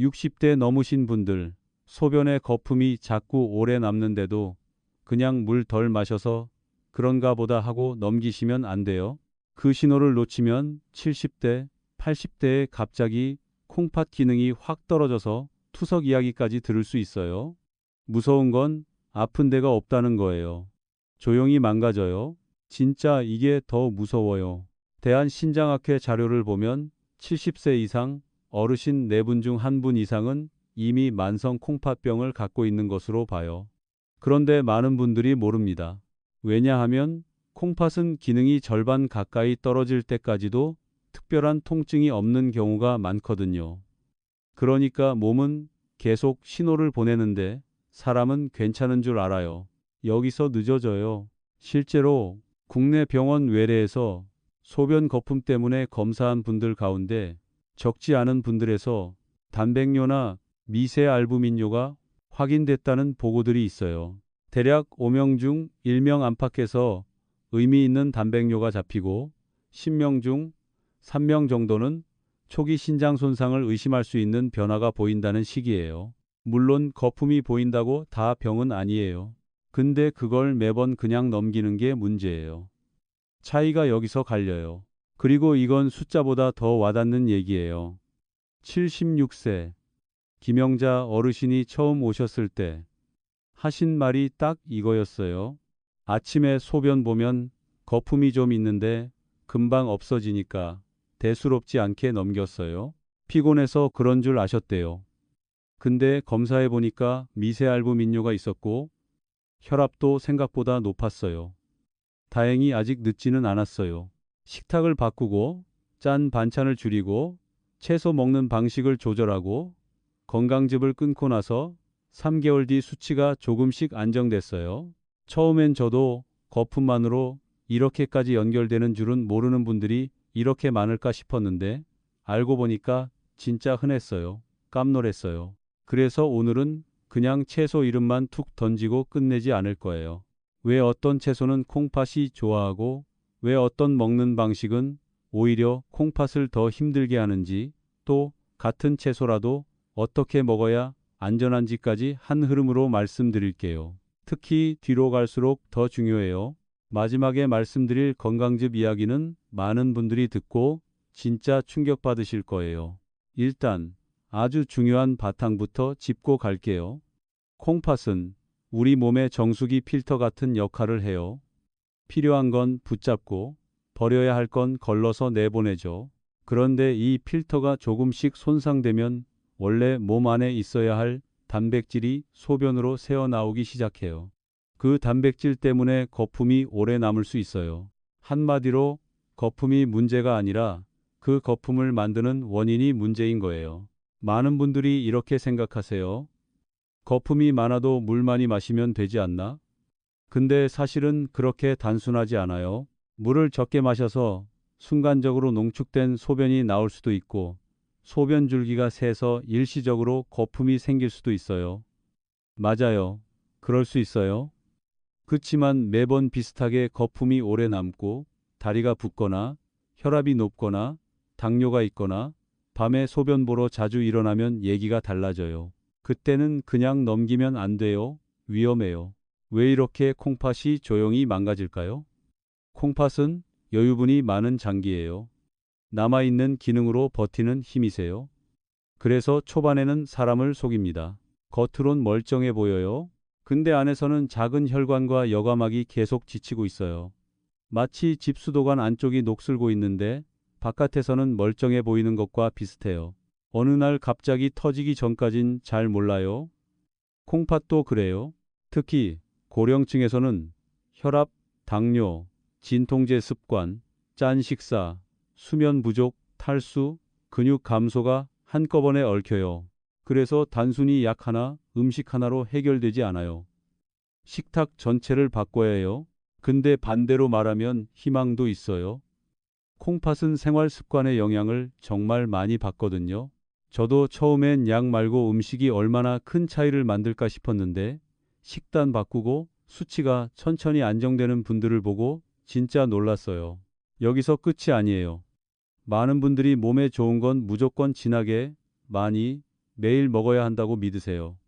60대 넘으신 분들, 소변에 거품이 자꾸 오래 남는데도 그냥 물 덜 마셔서 그런가 보다 하고 넘기시면 안 돼요. 그 신호를 놓치면 70대, 80대에 갑자기 콩팥 기능이 확 떨어져서 투석 이야기까지 들을 수 있어요. 무서운 건 아픈 데가 없다는 거예요. 조용히 망가져요. 진짜 이게 더 무서워요. 대한신장학회 자료를 보면 70세 이상 어르신 4분 중 1분 이상은 이미 만성 콩팥병을 갖고 있는 것으로 봐요. 그런데 많은 분들이 모릅니다. 왜냐하면 콩팥은 기능이 절반 가까이 떨어질 때까지도 특별한 통증이 없는 경우가 많거든요. 그러니까 몸은 계속 신호를 보내는데 사람은 괜찮은 줄 알아요. 여기서 늦어져요. 실제로 국내 병원 외래에서 소변 거품 때문에 검사한 분들 가운데 적지 않은 분들에서 단백뇨나 미세알부민뇨가 확인됐다는 보고들이 있어요. 대략 5명 중 1명 안팎에서 의미 있는 단백뇨가 잡히고 10명 중 3명 정도는 초기 신장 손상을 의심할 수 있는 변화가 보인다는 식이에요. 물론 거품이 보인다고 다 병은 아니에요. 근데 그걸 매번 그냥 넘기는 게 문제예요. 차이가 여기서 갈려요. 그리고 이건 숫자보다 더 와닿는 얘기예요. 76세 김영자 어르신이 처음 오셨을 때 하신 말이 딱 이거였어요. 아침에 소변 보면 거품이 좀 있는데 금방 없어지니까 대수롭지 않게 넘겼어요. 피곤해서 그런 줄 아셨대요. 근데 검사해 보니까 미세알부민뇨가 있었고 혈압도 생각보다 높았어요. 다행히 아직 늦지는 않았어요. 식탁을 바꾸고 짠 반찬을 줄이고 채소 먹는 방식을 조절하고 건강즙을 끊고 나서 3개월 뒤 수치가 조금씩 안정됐어요. 처음엔 저도 거품만으로 이렇게까지 연결되는 줄은 모르는 분들이 이렇게 많을까 싶었는데 알고 보니까 진짜 흔했어요. 깜놀했어요. 그래서 오늘은 그냥 채소 이름만 툭 던지고 끝내지 않을 거예요. 왜 어떤 채소는 콩팥이 좋아하고 왜 어떤 먹는 방식은 오히려 콩팥을 더 힘들게 하는지 또 같은 채소라도 어떻게 먹어야 안전한지까지 한 흐름으로 말씀드릴게요. 특히 뒤로 갈수록 더 중요해요. 마지막에 말씀드릴 건강즙 이야기는 많은 분들이 듣고 진짜 충격받으실 거예요. 일단 아주 중요한 바탕부터 짚고 갈게요. 콩팥은 우리 몸의 정수기 필터 같은 역할을 해요. 필요한 건 붙잡고 버려야 할 건 걸러서 내보내죠. 그런데 이 필터가 조금씩 손상되면 원래 몸 안에 있어야 할 단백질이 소변으로 새어나오기 시작해요. 그 단백질 때문에 거품이 오래 남을 수 있어요. 한마디로 거품이 문제가 아니라 그 거품을 만드는 원인이 문제인 거예요. 많은 분들이 이렇게 생각하세요. 거품이 많아도 물 많이 마시면 되지 않나? 근데 사실은 그렇게 단순하지 않아요. 물을 적게 마셔서 순간적으로 농축된 소변이 나올 수도 있고 소변 줄기가 새서 일시적으로 거품이 생길 수도 있어요. 맞아요. 그럴 수 있어요. 그치만 매번 비슷하게 거품이 오래 남고 다리가 붓거나 혈압이 높거나 당뇨가 있거나 밤에 소변 보러 자주 일어나면 얘기가 달라져요. 그때는 그냥 넘기면 안 돼요. 위험해요. 왜 이렇게 콩팥이 조용히 망가질까요? 콩팥은 여유분이 많은 장기예요. 남아있는 기능으로 버티는 힘이세요. 그래서 초반에는 사람을 속입니다. 겉으론 멀쩡해 보여요. 근데 안에서는 작은 혈관과 여과막이 계속 지치고 있어요. 마치 집수도관 안쪽이 녹슬고 있는데 바깥에서는 멀쩡해 보이는 것과 비슷해요. 어느 날 갑자기 터지기 전까진 잘 몰라요. 콩팥도 그래요. 특히 고령층에서는 혈압, 당뇨, 진통제 습관, 짠 식사, 수면 부족, 탈수, 근육 감소가 한꺼번에 얽혀요. 그래서 단순히 약 하나, 음식 하나로 해결되지 않아요. 식탁 전체를 바꿔야 해요. 근데 반대로 말하면 희망도 있어요. 콩팥은 생활 습관의 영향을 정말 많이 받거든요. 저도 처음엔 약 말고 음식이 얼마나 큰 차이를 만들까 싶었는데 식단 바꾸고 수치가 천천히 안정되는 분들을 보고 진짜 놀랐어요. 여기서 끝이 아니에요. 많은 분들이 몸에 좋은 건 무조건 진하게, 많이, 매일 먹어야 한다고 믿으세요.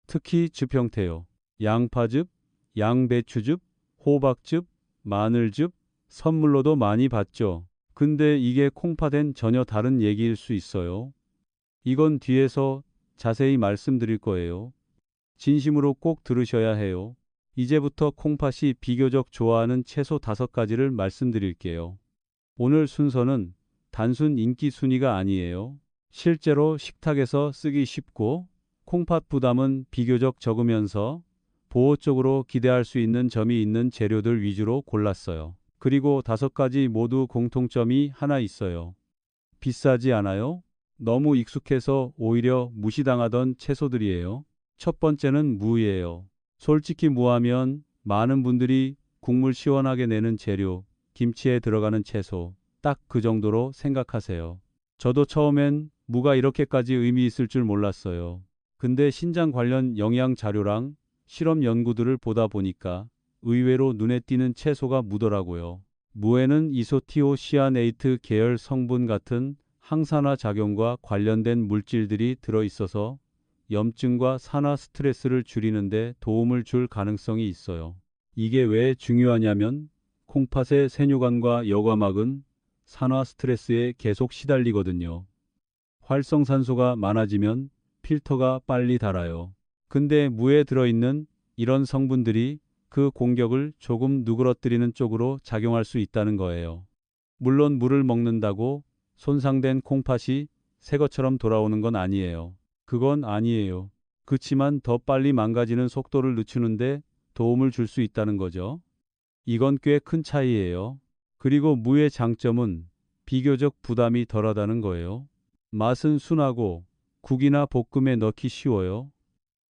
특히 즙 형태요. 양파즙, 양배추즙, 호박즙, 마늘즙, 선물로도 많이 받죠. 근데 이게 콩팥엔 전혀 다른 얘기일 수 있어요. 이건 뒤에서 자세히 말씀드릴 거예요. 진심으로 꼭 들으셔야 해요. 이제부터 콩팥이 비교적 좋아하는 채소 5가지를 말씀드릴게요. 오늘 순서는 단순 인기 순위가 아니에요. 실제로 식탁에서 쓰기 쉽고 콩팥 부담은 비교적 적으면서 보호적으로 기대할 수 있는 점이 있는 재료들 위주로 골랐어요. 그리고 5가지 모두 공통점이 하나 있어요. 비싸지 않아요? 너무 익숙해서 오히려 무시당하던 채소들이에요. 첫 번째는 무예요. 솔직히 무하면 많은 분들이 국물 시원하게 내는 재료, 김치에 들어가는 채소, 딱 그 정도로 생각하세요. 저도 처음엔 무가 이렇게까지 의미 있을 줄 몰랐어요. 근데 신장 관련 영양 자료랑 실험 연구들을 보다 보니까 의외로 눈에 띄는 채소가 무더라고요. 무에는 이소티오시아네이트 계열 성분 같은 항산화 작용과 관련된 물질들이 들어있어서 염증과 산화 스트레스를 줄이는데 도움을 줄 가능성이 있어요. 이게 왜 중요하냐면 콩팥의 세뇨관과 여과막은 산화 스트레스에 계속 시달리거든요. 활성산소가 많아지면 필터가 빨리 닳아요. 근데 무에 들어있는 이런 성분들이 그 공격을 조금 누그러뜨리는 쪽으로 작용할 수 있다는 거예요. 물론 물을 먹는다고 손상된 콩팥이 새 것처럼 돌아오는 건 아니에요. 그건 아니에요. 그치만 더 빨리 망가지는 속도를 늦추는데 도움을 줄 수 있다는 거죠. 이건 꽤 큰 차이예요. 그리고 무의 장점은 비교적 부담이 덜하다는 거예요. 맛은 순하고 국이나 볶음에 넣기 쉬워요.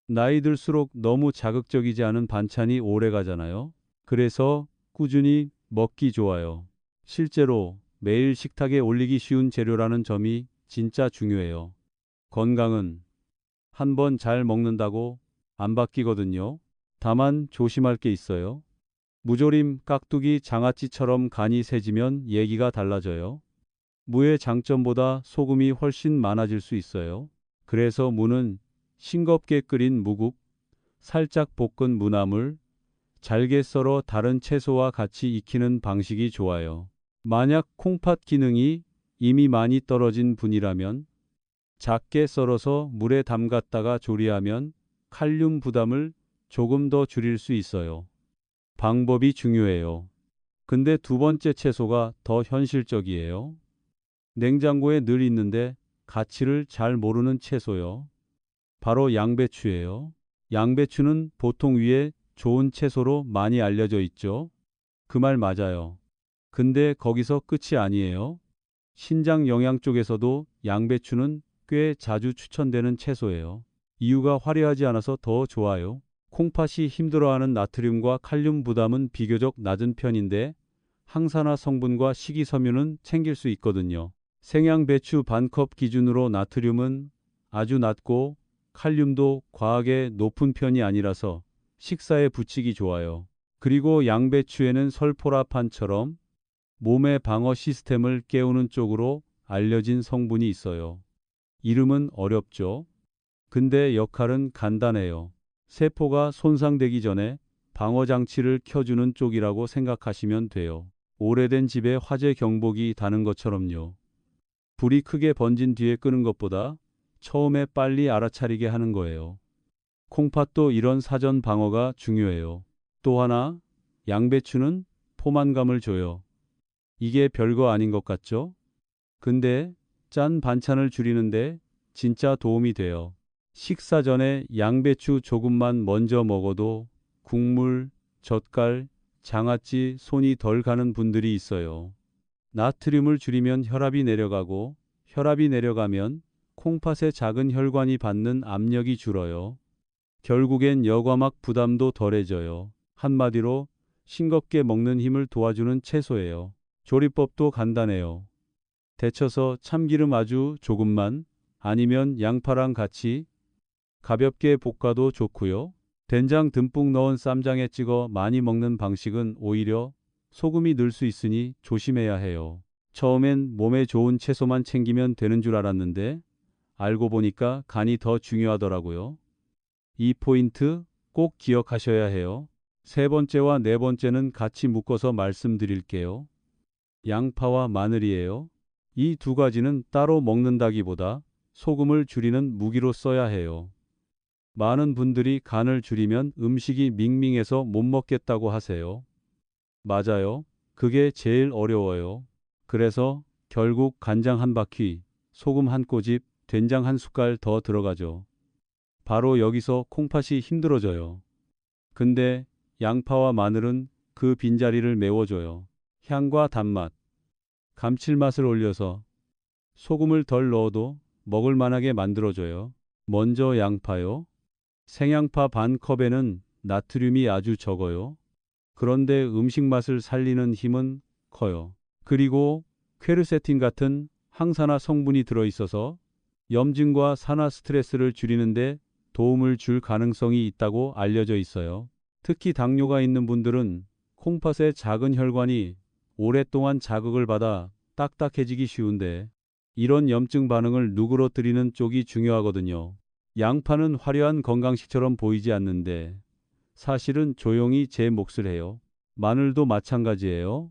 나이 들수록 너무 자극적이지 않은 반찬이 오래 가잖아요. 그래서 꾸준히 먹기 좋아요. 실제로 매일 식탁에 올리기 쉬운 재료라는 점이 진짜 중요해요. 건강은 한 번 잘 먹는다고 안 바뀌거든요. 다만 조심할 게 있어요. 무조림, 깍두기, 장아찌처럼 간이 세지면 얘기가 달라져요. 무의 장점보다 소금이 훨씬 많아질 수 있어요. 그래서 무는 싱겁게 끓인 무국, 살짝 볶은 무나물, 잘게 썰어 다른 채소와 같이 익히는 방식이 좋아요. 만약 콩팥 기능이 이미 많이 떨어진 분이라면 작게 썰어서 물에 담갔다가 조리하면 칼륨 부담을 조금 더 줄일 수 있어요. 방법이 중요해요. 근데 두 번째 채소가 더 현실적이에요. 냉장고에 늘 있는데 가치를 잘 모르는 채소요. 바로 양배추예요. 양배추는 보통 위에 좋은 채소로 많이 알려져 있죠. 그 말 맞아요. 근데 거기서 끝이 아니에요. 신장 영양 쪽에서도 양배추는 꽤 자주 추천되는 채소예요. 이유가 화려하지 않아서 더 좋아요. 콩팥이 힘들어하는 나트륨과 칼륨 부담은 비교적 낮은 편인데 항산화 성분과 식이섬유는 챙길 수 있거든요. 생양배추 반컵 기준으로 나트륨은 아주 낮고 칼륨도 과하게 높은 편이 아니라서 식사에 붙이기 좋아요. 그리고 양배추에는 설포라판처럼 몸의 방어 시스템을 깨우는 쪽으로 알려진 성분이 있어요. 이름은 어렵죠. 근데 역할은 간단해요. 세포가 손상되기 전에 방어 장치를 켜주는 쪽이라고 생각하시면 돼요. 오래된 집에 화재 경보기 다는 것처럼요. 불이 크게 번진 뒤에 끄는 것보다 처음에 빨리 알아차리게 하는 거예요. 콩팥도 이런 사전 방어가 중요해요. 또 하나, 양배추는 포만감을 줘요. 이게 별거 아닌 것 같죠? 근데 짠 반찬을 줄이는데 진짜 도움이 돼요. 식사 전에 양배추 조금만 먼저 먹어도 국물, 젓갈, 장아찌 손이 덜 가는 분들이 있어요. 나트륨을 줄이면 혈압이 내려가고 혈압이 내려가면 콩팥의 작은 혈관이 받는 압력이 줄어요. 결국엔 여과막 부담도 덜해져요. 한마디로 싱겁게 먹는 힘을 도와주는 채소예요. 조리법도 간단해요. 데쳐서 참기름 아주 조금만 아니면 양파랑 같이 가볍게 볶아도 좋고요. 된장 듬뿍 넣은 쌈장에 찍어 많이 먹는 방식은 오히려 소금이 늘 수 있으니 조심해야 해요. 처음엔 몸에 좋은 채소만 챙기면 되는 줄 알았는데 알고 보니까 간이 더 중요하더라고요. 이 포인트 꼭 기억하셔야 해요. 세 번째와 네 번째는 같이 묶어서 말씀드릴게요. 양파와 마늘이에요. 이 두 가지는 따로 먹는다기보다 소금을 줄이는 무기로 써야 해요. 많은 분들이 간을 줄이면 음식이 밍밍해서 못 먹겠다고 하세요. 맞아요. 그게 제일 어려워요. 그래서 결국 간장 한 바퀴, 소금 한 꼬집, 된장 한 숟갈 더 들어가죠. 바로 여기서 콩팥이 힘들어져요. 근데 양파와 마늘은 그 빈자리를 메워줘요. 향과 단맛, 감칠맛을 올려서 소금을 덜 넣어도 먹을 만하게 만들어줘요. 먼저 양파요. 생양파 반 컵에는 나트륨이 아주 적어요. 그런데 음식 맛을 살리는 힘은 커요. 그리고 퀘르세틴 같은 항산화 성분이 들어있어서 염증과 산화 스트레스를 줄이는데 도움을 줄 가능성이 있다고 알려져 있어요. 특히 당뇨가 있는 분들은 콩팥의 작은 혈관이 오랫동안 자극을 받아 딱딱해지기 쉬운데 이런 염증 반응을 누그러뜨리는 쪽이 중요하거든요. 양파는 화려한 건강식처럼 보이지 않는데 사실은 조용히 제 몫을 해요. 마늘도 마찬가지예요.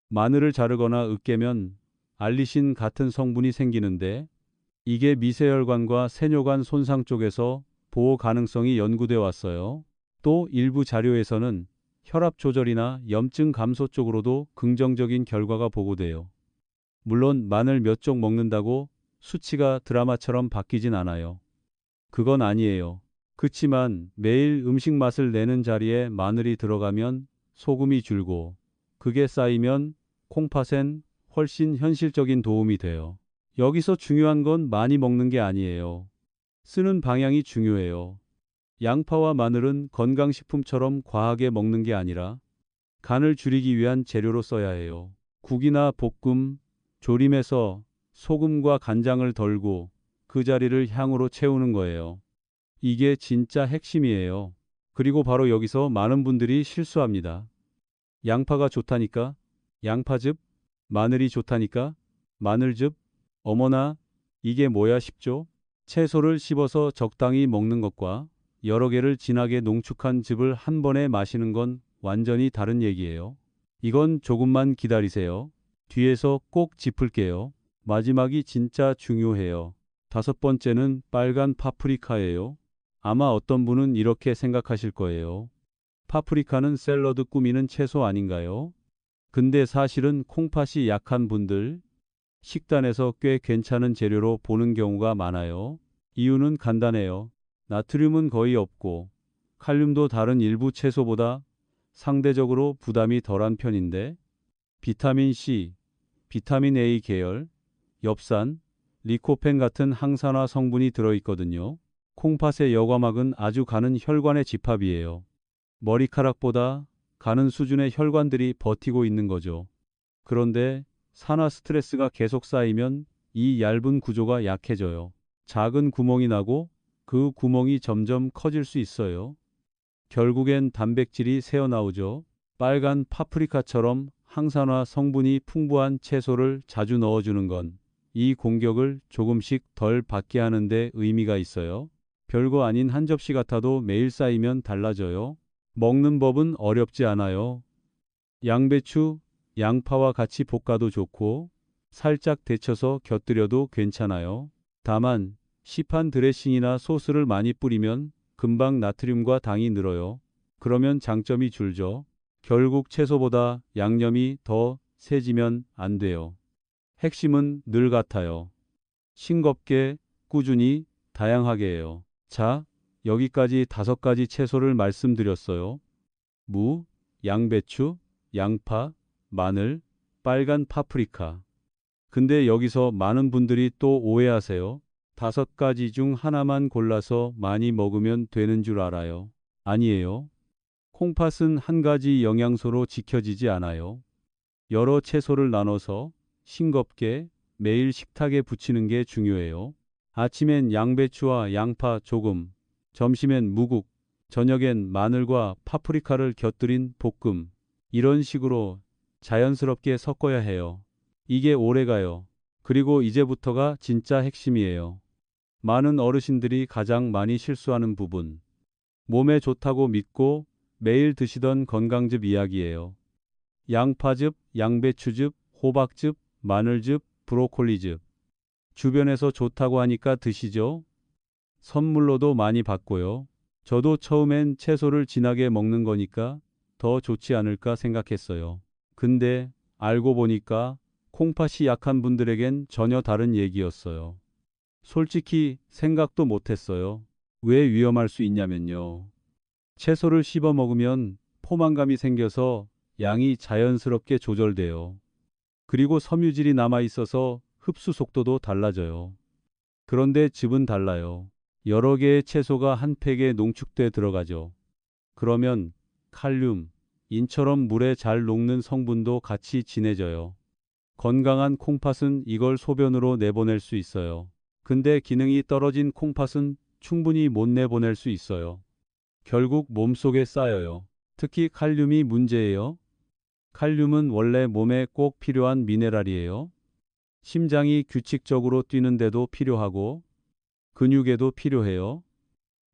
마늘을 자르거나 으깨면 알리신 같은 성분이 생기는데 이게 미세혈관과 세뇨관 손상 쪽에서 보호 가능성이 연구돼 왔어요. 또 일부 자료에서는 혈압 조절이나 염증 감소 쪽으로도 긍정적인 결과가 보고돼요. 물론 마늘 몇 쪽 먹는다고 수치가 드라마처럼 바뀌진 않아요. 그건 아니에요. 그치만 매일 음식 맛을 내는 자리에 마늘이 들어가면 소금이 줄고 그게 쌓이면 콩팥엔 훨씬 현실적인 도움이 돼요. 여기서 중요한 건 많이 먹는 게 아니에요. 쓰는 방향이 중요해요. 양파와 마늘은 건강식품처럼 과하게 먹는 게 아니라 간을 줄이기 위한 재료로 써야 해요. 국이나 볶음, 조림에서 소금과 간장을 덜고 그 자리를 향으로 채우는 거예요. 이게 진짜 핵심이에요. 그리고 바로 여기서 많은 분들이 실수합니다. 양파가 좋다니까 양파즙, 마늘이 좋다니까 마늘즙, 어머나 이게 뭐야 싶죠? 채소를 씹어서 적당히 먹는 것과 여러 개를 진하게 농축한 즙을 한 번에 마시는 건 완전히 다른 얘기예요. 이건 조금만 기다리세요. 뒤에서 꼭 짚을게요. 마지막이 진짜 중요해요. 다섯 번째는 빨간 파프리카예요. 아마 어떤 분은 이렇게 생각하실 거예요. 파프리카는 샐러드 꾸미는 채소 아닌가요? 근데 사실은 콩팥이 약한 분들, 식단에서 꽤 괜찮은 재료로 보는 경우가 많아요. 이유는 간단해요. 나트륨은 거의 없고, 칼륨도 다른 일부 채소보다 상대적으로 부담이 덜한 편인데, 비타민 C, 비타민 A 계열, 엽산, 리코펜 같은 항산화 성분이 들어있거든요. 콩팥의 여과막은 아주 가는 혈관의 집합이에요. 머리카락보다 가는 수준의 혈관들이 버티고 있는 거죠. 그런데 산화 스트레스가 계속 쌓이면 이 얇은 구조가 약해져요. 작은 구멍이 나고 그 구멍이 점점 커질 수 있어요. 결국엔 단백질이 새어나오죠. 빨간 파프리카처럼 항산화 성분이 풍부한 채소를 자주 넣어주는 건 이 공격을 조금씩 덜 받게 하는 데 의미가 있어요. 별거 아닌 한 접시 같아도 매일 쌓이면 달라져요. 먹는 법은 어렵지 않아요. 양배추, 양파와 같이 볶아도 좋고 살짝 데쳐서 곁들여도 괜찮아요. 다만 시판 드레싱이나 소스를 많이 뿌리면 금방 나트륨과 당이 늘어요. 그러면 장점이 줄죠. 결국 채소보다 양념이 더 세지면 안 돼요. 핵심은 늘 같아요. 싱겁게, 꾸준히, 다양하게 해요. 자, 여기까지 5가지 채소를 말씀드렸어요. 무, 양배추, 양파, 마늘, 빨간 파프리카. 근데 여기서 많은 분들이 또 오해하세요. 5가지 중 하나만 골라서 많이 먹으면 되는 줄 알아요. 아니에요. 콩팥은 한 가지 영양소로 지켜지지 않아요. 여러 채소를 나눠서 싱겁게 매일 식탁에 붙이는 게 중요해요. 아침엔 양배추와 양파 조금, 점심엔 무국, 저녁엔 마늘과 파프리카를 곁들인 볶음. 이런 식으로 자연스럽게 섞어야 해요. 이게 오래가요. 그리고 이제부터가 진짜 핵심이에요. 많은 어르신들이 가장 많이 실수하는 부분. 몸에 좋다고 믿고 매일 드시던 건강즙 이야기예요. 양파즙, 양배추즙, 호박즙, 마늘즙, 브로콜리즙. 주변에서 좋다고 하니까 드시죠? 선물로도 많이 받고요. 저도 처음엔 채소를 진하게 먹는 거니까 더 좋지 않을까 생각했어요. 근데 알고 보니까 콩팥이 약한 분들에겐 전혀 다른 얘기였어요. 솔직히 생각도 못했어요. 왜 위험할 수 있냐면요. 채소를 씹어 먹으면 포만감이 생겨서 양이 자연스럽게 조절돼요. 그리고 섬유질이 남아 있어서 흡수 속도도 달라져요. 그런데 즙은 달라요. 여러 개의 채소가 한 팩에 농축돼 들어가죠. 그러면 칼륨, 인처럼 물에 잘 녹는 성분도 같이 진해져요. 건강한 콩팥은 이걸 소변으로 내보낼 수 있어요. 근데 기능이 떨어진 콩팥은 충분히 못 내보낼 수 있어요. 결국 몸속에 쌓여요. 특히 칼륨이 문제예요. 칼륨은 원래 몸에 꼭 필요한 미네랄이에요. 심장이 규칙적으로 뛰는데도 필요하고 근육에도 필요해요.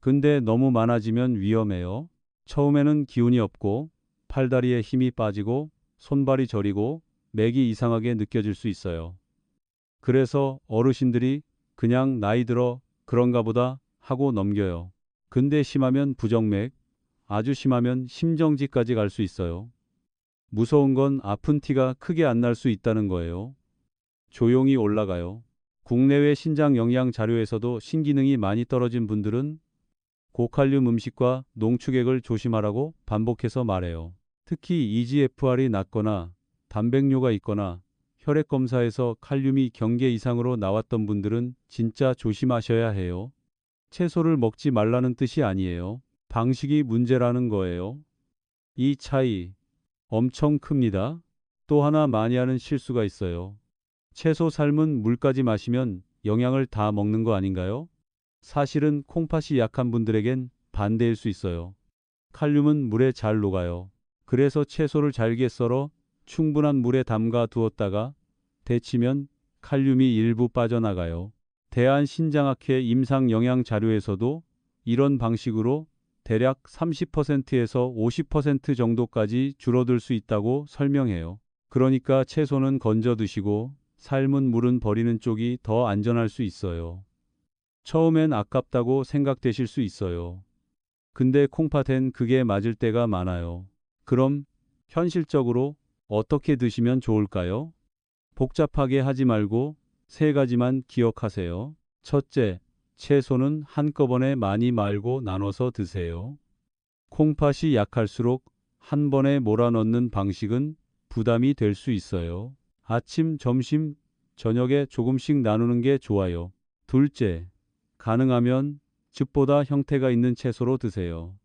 근데 너무 많아지면 위험해요. 처음에는 기운이 없고 팔다리에 힘이 빠지고 손발이 저리고 맥이 이상하게 느껴질 수 있어요. 그래서 어르신들이 그냥 나이 들어 그런가 보다 하고 넘겨요. 근데 심하면 부정맥, 아주 심하면 심정지까지 갈 수 있어요. 무서운 건 아픈 티가 크게 안 날 수 있다는 거예요. 조용히 올라가요. 국내외 신장 영양 자료에서도 신기능이 많이 떨어진 분들은 고칼륨 음식과 농축액을 조심하라고 반복해서 말해요. 특히 EGFR이 낮거나 단백뇨가 있거나 혈액 검사에서 칼륨이 경계 이상으로 나왔던 분들은 진짜 조심하셔야 해요. 채소를 먹지 말라는 뜻이 아니에요. 방식이 문제라는 거예요. 이 차이 엄청 큽니다. 또 하나 많이 하는 실수가 있어요. 채소 삶은 물까지 마시면 영양을 다 먹는 거 아닌가요? 사실은 콩팥이 약한 분들에겐 반대일 수 있어요. 칼륨은 물에 잘 녹아요. 그래서 채소를 잘게 썰어 충분한 물에 담가 두었다가 데치면 칼륨이 일부 빠져나가요. 대한신장학회 임상영양자료에서도 이런 방식으로 대략 30%에서 50% 정도까지 줄어들 수 있다고 설명해요. 그러니까 채소는 건져 드시고 삶은 물은 버리는 쪽이 더 안전할 수 있어요. 처음엔 아깝다고 생각되실 수 있어요. 근데 콩팥엔 그게 맞을 때가 많아요. 그럼 현실적으로 어떻게 드시면 좋을까요? 복잡하게 하지 말고 세 가지만 기억하세요. 첫째, 채소는 한꺼번에 많이 말고 나눠서 드세요. 콩팥이 약할수록 한 번에 몰아넣는 방식은 부담이 될 수 있어요. 아침, 점심, 저녁에 조금씩 나누는 게 좋아요. 둘째, 가능하면 즙보다 형태가 있는 채소로 드세요.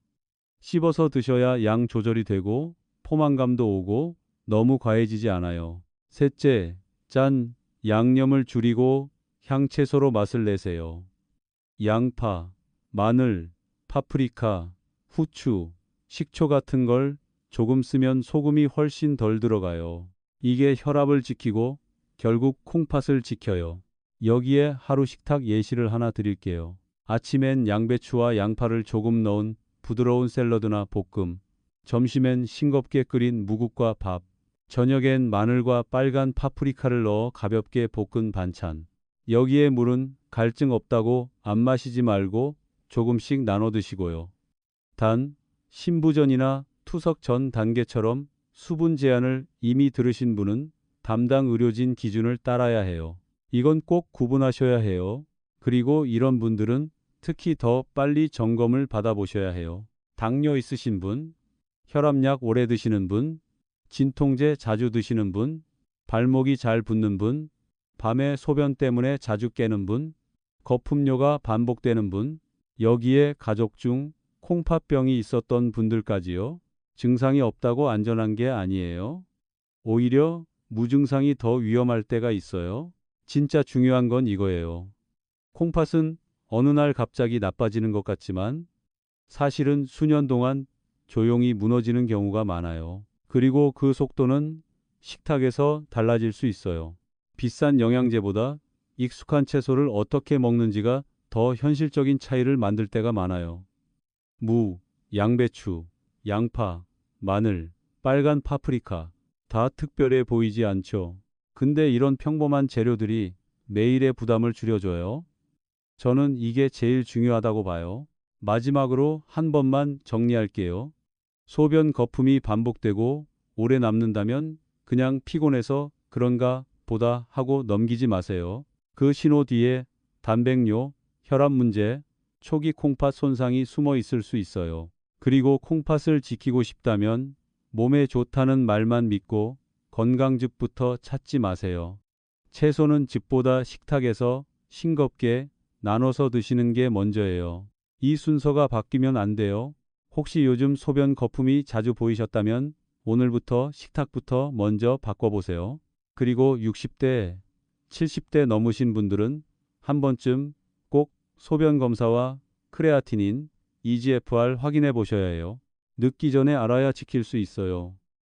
씹어서 드셔야 양 조절이 되고 포만감도 오고 너무 과해지지 않아요. 셋째, 짠, 양념을 줄이고 향채소로 맛을 내세요. 양파, 마늘, 파프리카, 후추, 식초 같은 걸 조금 쓰면 소금이 훨씬 덜 들어가요. 이게 혈압을 지키고 결국 콩팥을 지켜요. 여기에 하루 식탁 예시를 하나 드릴게요. 아침엔 양배추와 양파를 조금 넣은 부드러운 샐러드나 볶음, 점심엔 싱겁게 끓인 무국과 밥, 저녁엔 마늘과 빨간 파프리카를 넣어 가볍게 볶은 반찬. 여기에 물은 갈증 없다고 안 마시지 말고 조금씩 나눠 드시고요. 단, 신부전이나 투석 전 단계처럼 수분 제한을 이미 들으신 분은 담당 의료진 기준을 따라야 해요. 이건 꼭 구분하셔야 해요. 그리고 이런 분들은 특히 더 빨리 점검을 받아보셔야 해요. 당뇨 있으신 분, 혈압약 오래 드시는 분, 진통제 자주 드시는 분, 발목이 잘 붓는 분, 밤에 소변 때문에 자주 깨는 분, 거품료가 반복되는 분, 여기에 가족 중 콩팥병이 있었던 분들까지요. 증상이 없다고 안전한 게 아니에요. 오히려 무증상이 더 위험할 때가 있어요. 진짜 중요한 건 이거예요. 콩팥은 어느 날 갑자기 나빠지는 것 같지만 사실은 수년 동안 조용히 무너지는 경우가 많아요. 그리고 그 속도는 식탁에서 달라질 수 있어요. 비싼 영양제보다 익숙한 채소를 어떻게 먹는지가 더 현실적인 차이를 만들 때가 많아요. 무, 양배추, 양파, 마늘, 빨간 파프리카. 다 특별해 보이지 않죠? 근데 이런 평범한 재료들이 매일의 부담을 줄여줘요. 저는 이게 제일 중요하다고 봐요. 마지막으로 한 번만 정리할게요. 소변 거품이 반복되고 오래 남는다면 그냥 피곤해서 그런가 보다 하고 넘기지 마세요. 그 신호 뒤에 단백뇨, 혈압 문제, 초기 콩팥 손상이 숨어 있을 수 있어요. 그리고 콩팥을 지키고 싶다면 몸에 좋다는 말만 믿고 건강즙부터 찾지 마세요. 채소는 즙보다 식탁에서 싱겁게 나눠서 드시는 게 먼저예요. 이 순서가 바뀌면 안 돼요. 혹시 요즘 소변 거품이 자주 보이셨다면 오늘부터 식탁부터 먼저 바꿔보세요. 그리고 60대, 70대 넘으신 분들은 한 번쯤 꼭 소변 검사와 크레아티닌, EGFR 확인해 보셔야 해요. 늦기 전에 알아야 지킬 수 있어요.